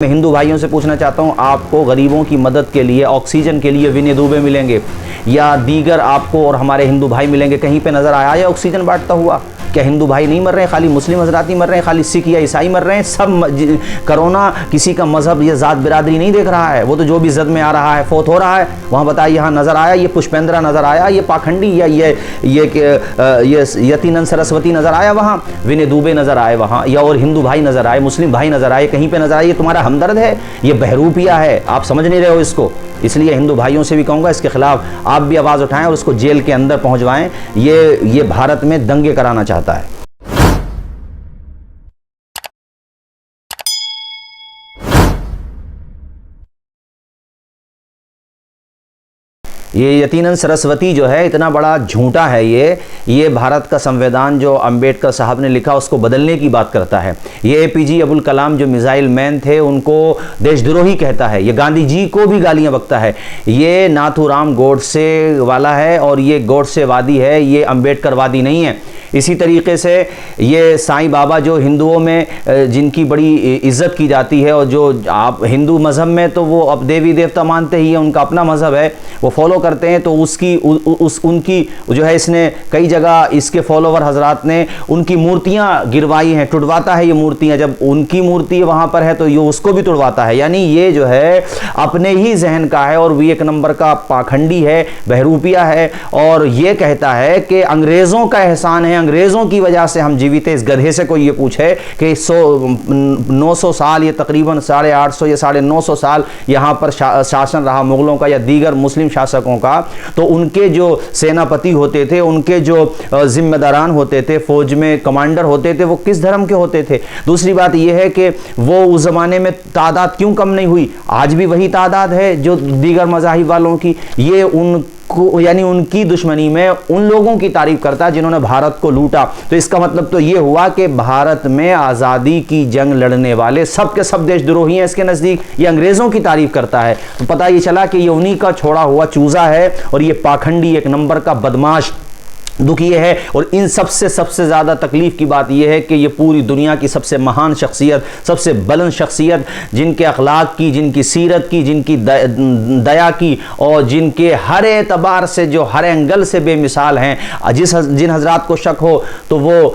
मैं हिंदू भाइयों से पूछना चाहता हूं, आपको गरीबों की मदद के लिए, ऑक्सीजन के लिए विनय दुबे मिलेंगे या दीगर आपको और हमारे हिंदू भाई मिलेंगे? कहीं पे नज़र आया या ऑक्सीजन बांटता हुआ? क्या हिंदू भाई नहीं मर रहे हैं? खाली मुस्लिम हजरात ही मर रहे हैं? खाली सिख या ईसाई मर रहे हैं? सब कोरोना किसी का मजहब या ज़ात बिरादरी नहीं देख रहा है। वो तो जो भी जद में आ रहा है, फोत हो रहा है, वहाँ बताइए यहाँ नज़र आया ये पुष्पेंद्रा नज़र आया, ये पाखंडी या ये यतीनंद सरस्वती नज़र आया, वहाँ विनय दुबे नज़र आए वहाँ, या और हिंदू भाई नज़र आए, मुस्लिम भाई नज़र आए, कहीं पर नज़र आए? ये तुम्हारा हमदर्द है? ये बहरूपिया है? आप समझ नहीं रहे हो इसको। इसलिए हिंदू भाइयों से भी कहूँगा, इसके खिलाफ आप भी आवाज़ उठाएं और उसको जेल के अंदर पहुँचवाएं। ये भारत में दंगे कराना चाहता है। ये यतीनंद सरस्वती जो है इतना बड़ा झूठा है, ये भारत का संविधान जो अंबेडकर साहब ने लिखा उसको बदलने की बात करता है। ये एपीजे अब्दुल कलाम जो मिसाइल मैन थे उनको देशद्रोही कहता है। ये गांधी जी को भी गालियां बकता है। ये नाथूराम गोडसे वाला है और ये गोडसेवादी है, ये अंबेडकरवादी नहीं है। इसी तरीके से ये साईं बाबा जो हिंदुओं में जिनकी बड़ी इज्जत की जाती है, और जो आप हिंदू मज़हब में तो वो अब देवी देवता मानते ही है, उनका अपना मज़हब है, वो फॉलो करते हैं, तो उनकी जो है, इसने कई जगह इसके फॉलोवर हजरात ने उनकी मूर्तियां गिरवाई हैं, टुटवाता है ये मूर्तियां। जब उनकी मूर्ति वहां पर है तो ये उसको भी टुटवाता है। यानी ये जो है अपने ही जहन का है और भी एक नंबर का पाखंडी है, बहरूपिया है, और ये कहता है कि अंग्रेज़ों का एहसान है, अंग्रेज़ों की वजह से हम जीवित हैं। इस गधे से कोई ये पूछे कि 900 साल, ये तकरीबन 850 या 950 साल यहाँ पर शासन रहा मुगलों का या दीगर मुस्लिम शासकों का, तो उनके जो सेनापति होते थे, उनके जो जिम्मेदारान होते थे, फौज में कमांडर होते थे, वो किस धर्म के होते थे? दूसरी बात यह है कि वो उस ज़माने में तादाद क्यों कम नहीं हुई? आज भी वही तादाद है जो दीगर मज़ाहिब वालों की। ये यानी उनकी दुश्मनी में उन लोगों की तारीफ करता है जिन्होंने भारत को लूटा। तो इसका मतलब तो ये हुआ कि भारत में आज़ादी की जंग लड़ने वाले सब के सब देशद्रोही हैं इसके नज़दीक। ये अंग्रेज़ों की तारीफ करता है। तो पता ये चला कि ये उन्हीं का छोड़ा हुआ चूज़ा है और ये पाखंडी एक नंबर का बदमाश दुख ये है। और इन सबसे ज़्यादा तकलीफ़ की बात यह है कि ये पूरी दुनिया की सबसे महान शख्सियत, सबसे बुलंद शख्सियत, जिनके अखलाक की, जिनकी सीरत की, जिनकी दया की, और जिनके हर एतबार से, जो हर एंगल से बेमिसाल हैं। जिन हजरात को शक हो तो वो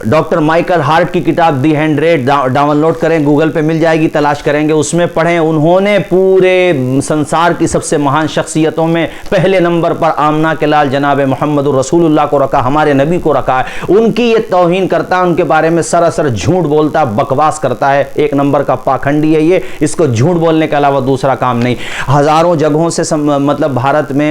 डॉक्टर माइकल हार्ट की किताब दी हैंड्रेड डाउनलोड करें, गूगल पे मिल जाएगी, तलाश करेंगे, उसमें पढ़ें। उन्होंने पूरे संसार की सबसे महान शख्सियतों में पहले नंबर पर आमना के लाल जनाब मोहम्मद रसूलुल्लाह को रखा, हमारे नबी को रखा है। उनकी ये तौहीन करता है, उनके बारे में सरासर झूठ बोलता, बकवास करता है। एक नंबर का पाखंडी है ये। इसको झूठ बोलने के अलावा दूसरा काम नहीं। हज़ारों जगहों से मतलब भारत में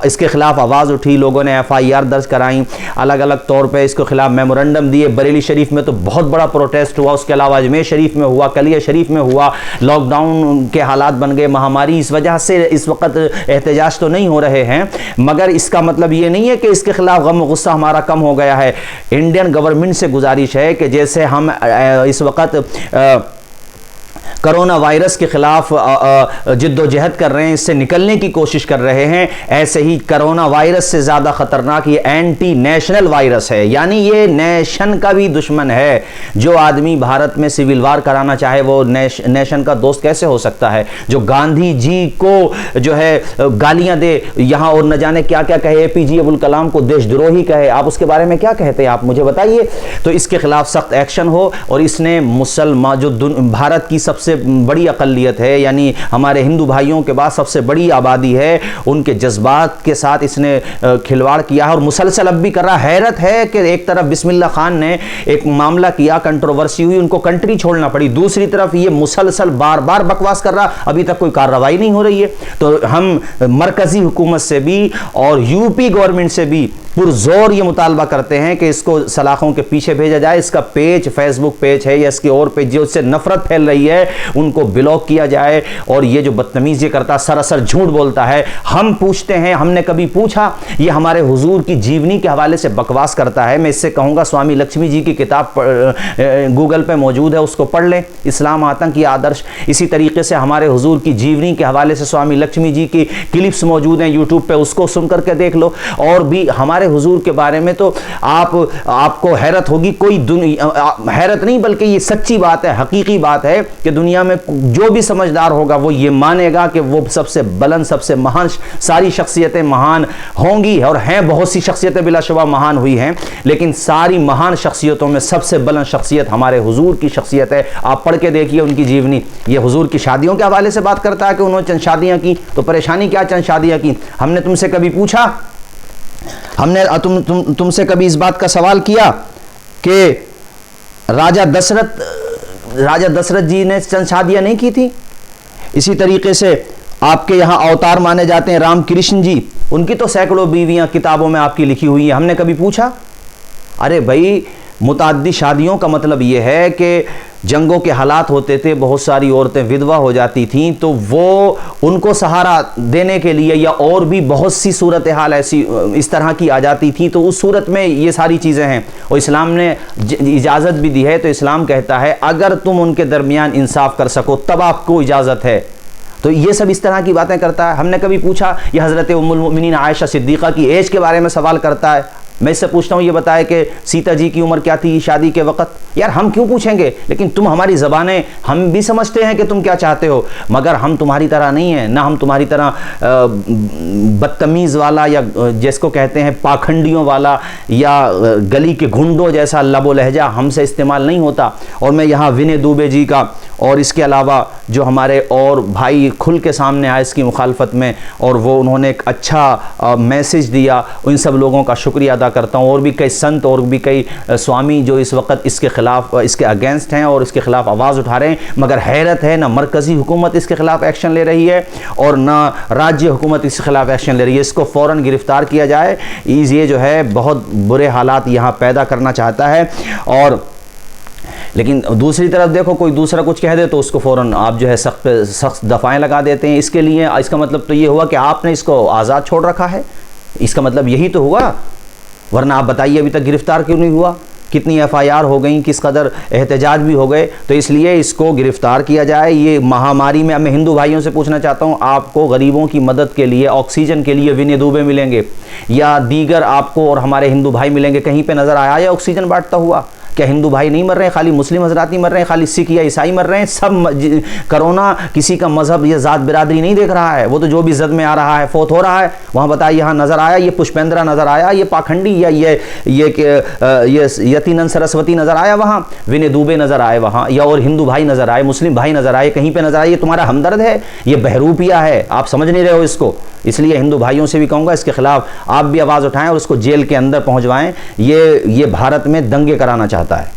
इसके खिलाफ आवाज़ उठी, लोगों ने FIR दर्ज कराई, अलग अलग तौर पे इसके खिलाफ मेमोरेंडम दिए। बरेली शरीफ में तो बहुत बड़ा प्रोटेस्ट हुआ, उसके अलावा अजमेर शरीफ में हुआ, कलिया शरीफ में हुआ। लॉकडाउन के हालात बन गए, महामारी, इस वजह से इस वक्त एहतजाज तो नहीं हो रहे हैं, मगर इसका मतलब ये नहीं है कि इसके खिलाफ गम गुस्सा हमारा कम हो गया है। इंडियन गवर्नमेंट से गुजारिश है कि जैसे हम इस वक्त कोरोना वायरस के खिलाफ जिद्दोजहद कर रहे हैं, इससे निकलने की कोशिश कर रहे हैं, ऐसे ही कोरोना वायरस से ज़्यादा ख़तरनाक ये एंटी नेशनल वायरस है। यानी ये नेशन का भी दुश्मन है। जो आदमी भारत में सिविल वार कराना चाहे वो नेशन का दोस्त कैसे हो सकता है? जो गांधी जी को जो है गालियां दे यहाँ, और न जाने क्या क्या कहे, एपीजे अब्दुल कलाम को देशद्रोही कहे, आप उसके बारे में क्या कहते हैं? आप मुझे बताइए। तो इसके खिलाफ सख्त एक्शन हो। और इसने मुसलमान जो भारत की सबसे बड़ी अकलियत है, यानी हमारे हिंदू भाइयों के बाद सबसे बड़ी आबादी है, उनके जज्बात के साथ इसने खिलवाड़ किया है और मुसलसल अब भी कर रहा है। हैरत है कि एक तरफ बिस्मिल्लाह खान ने एक मामला किया, कंट्रोवर्सी हुई, उनको कंट्री छोड़ना पड़ी, दूसरी तरफ ये मुसलसल बार बार बकवास कर रहा, अभी तक कोई कार्रवाई नहीं हो रही है। तो हम मरकजी हुकूमत से भी और यूपी गवर्नमेंट से भी पुरजोर ये मुतालबा करते हैं कि इसको सलाखों के पीछे भेजा जाए। इसका पेज, फेसबुक पेज है या इसकी और पेज जो उससे नफरत फैल रही है, उनको ब्लॉक किया जाए। और ये जो बदतमीज़ ये करता, सरासर झूठ बोलता है। हम पूछते हैं, हमने कभी पूछा? ये हमारे हुजूर की जीवनी के हवाले से बकवास करता है। मैं इससे कहूँगा स्वामी लक्ष्मी जी की किताब गूगल पे मौजूद है, उसको पढ़ लें, इस्लाम आतंक या आदर्श। इसी तरीके से हमारे हुजूर की जीवनी के हवाले से स्वामी लक्ष्मी जी की क्लिप्स मौजूद हैं यूट्यूब पे, उसको सुन करके देख लो। और भी हमारे हमारे हुजूर के बारे में तो आपको हैरत होगी। कोई हैरत नहीं बल्कि ये सच्ची बात है, हकीकी बात है कि दुनिया में जो भी समझदार होगा वो ये मानेगा कि वो सबसे बुलंद, सबसे महान, सारी शख्सियतें महान होंगी और हैं, बहुत सी शख्सियतें बिलाशुबा महान हुई हैं, लेकिन सारी महान शख्सियतों में सबसे बुलंद शख्सियत हमारे हुजूर की शख्सियत है। आप पढ़ के देखिए उनकी जीवनी। ये हुजूर की शादियों के हवाले से बात करता है कि उन्होंने चंद शादियां की, तो परेशानी क्या, चंद शादियां की। हमने तुमसे कभी पूछा, हमने तुमसे कभी इस बात का सवाल किया कि राजा दशरथ जी ने चंद शादियां नहीं की थी? इसी तरीके से आपके यहाँ अवतार माने जाते हैं राम कृष्ण जी, उनकी तो सैकड़ों बीवियां किताबों में आपकी लिखी हुई है। हमने कभी पूछा? अरे भाई, मुताद्दी शादियों का मतलब यह है कि जंगों के हालात होते थे, बहुत सारी औरतें विधवा हो जाती थीं, तो वो उनको सहारा देने के लिए या और भी बहुत सी सूरत हाल ऐसी इस तरह की आ जाती थी, तो उस सूरत में ये सारी चीज़ें हैं और इस्लाम ने इजाज़त भी दी है। तो इस्लाम कहता है अगर तुम उनके दरमियान इंसाफ कर सको तब आपको इजाज़त है। तो ये सब इस तरह की बातें करता है। हमने कभी पूछा? ये हज़रत उम्मुल मोमिनीन आयशा सिद्दीक़ा की एज के बारे में सवाल करता है। मैं इससे पूछता हूँ ये बताए कि सीता जी की उम्र क्या थी शादी के वक़्त? यार हम क्यों पूछेंगे, लेकिन तुम हमारी ज़बानें, हम भी समझते हैं कि तुम क्या चाहते हो, मगर हम तुम्हारी तरह नहीं हैं, ना हम तुम्हारी तरह बदतमीज़ वाला या जिसको कहते हैं पाखंडियों वाला या गली के गुंडों जैसा लबो लहजा हमसे इस्तेमाल नहीं होता। और मैं यहाँ विनय दुबे जी का और इसके अलावा जो हमारे और भाई खुल के सामने आए इसकी मुखालफत में और वो उन्होंने एक अच्छा मैसेज दिया, उन सब लोगों का शुक्रिया अदा करता हूँ। और भी कई संत और भी कई स्वामी जो इस वक्त इसके ख़िलाफ़, इसके अगेंस्ट हैं और इसके ख़िलाफ़ आवाज़ उठा रहे हैं, मगर हैरत है ना मरकज़ी हुकूमत इसके ख़िलाफ़ एक्शन ले रही है और ना राज्य हुकूमत इसके ख़िलाफ़ एक्शन ले रही है। इसको फ़ौरन गिरफ़्तार किया जाए। ये जो है बहुत बुरे हालात यहाँ पैदा करना चाहता है। और लेकिन दूसरी तरफ देखो, कोई दूसरा कुछ कह दे तो उसको फ़ौरन आप जो है सख्त दफ़ाएँ लगा देते हैं। इसके लिए इसका मतलब तो ये हुआ कि आपने इसको आज़ाद छोड़ रखा है, इसका मतलब यही तो हुआ। वरना आप बताइए अभी तक गिरफ़्तार क्यों नहीं हुआ? कितनी FIR हो गई, किस कदर एहतजाज भी हो गए। तो इसलिए इसको गिरफ़्तार किया जाए। ये महामारी में मैं हिंदू भाइयों से पूछना चाहता हूँ, आपको गरीबों की मदद के लिए, ऑक्सीजन के लिए विनय दुबे मिलेंगे या दीगर आपको और हमारे हिंदू भाई मिलेंगे? कहीं पे नज़र आया या ऑक्सीजन बांटता हुआ? क्या हिंदू भाई नहीं मर रहे हैं? खाली मुस्लिम हजरात नहीं मर रहे हैं? खाली सिख या ईसाई मर रहे हैं? सब कोरोना किसी का मजहब या ज़ात बिरादरी नहीं देख रहा है। वो तो जो भी जद में आ रहा है, फौत हो रहा है, वहाँ बताइए यहाँ नज़र आया ये पुष्पेंद्रा नज़र आया, ये पाखंडी या ये यतीनन सरस्वती नज़र आया, वहाँ विनय दुबे नज़र आए, वहाँ या और हिंदू भाई नज़र आए, मुस्लिम भाई नज़र आए, कहीं पर नज़र आए? ये तुम्हारा हमदर्द है, ये बहरूपिया है, आप समझ नहीं रहे हो इसको। इसलिए हिंदू भाइयों से भी कहूँगा इसके खिलाफ आप भी आवाज़ उठाएं और उसको जेल के अंदर पहुँचवाएं। ये भारत में दंगे कराना चाहता है।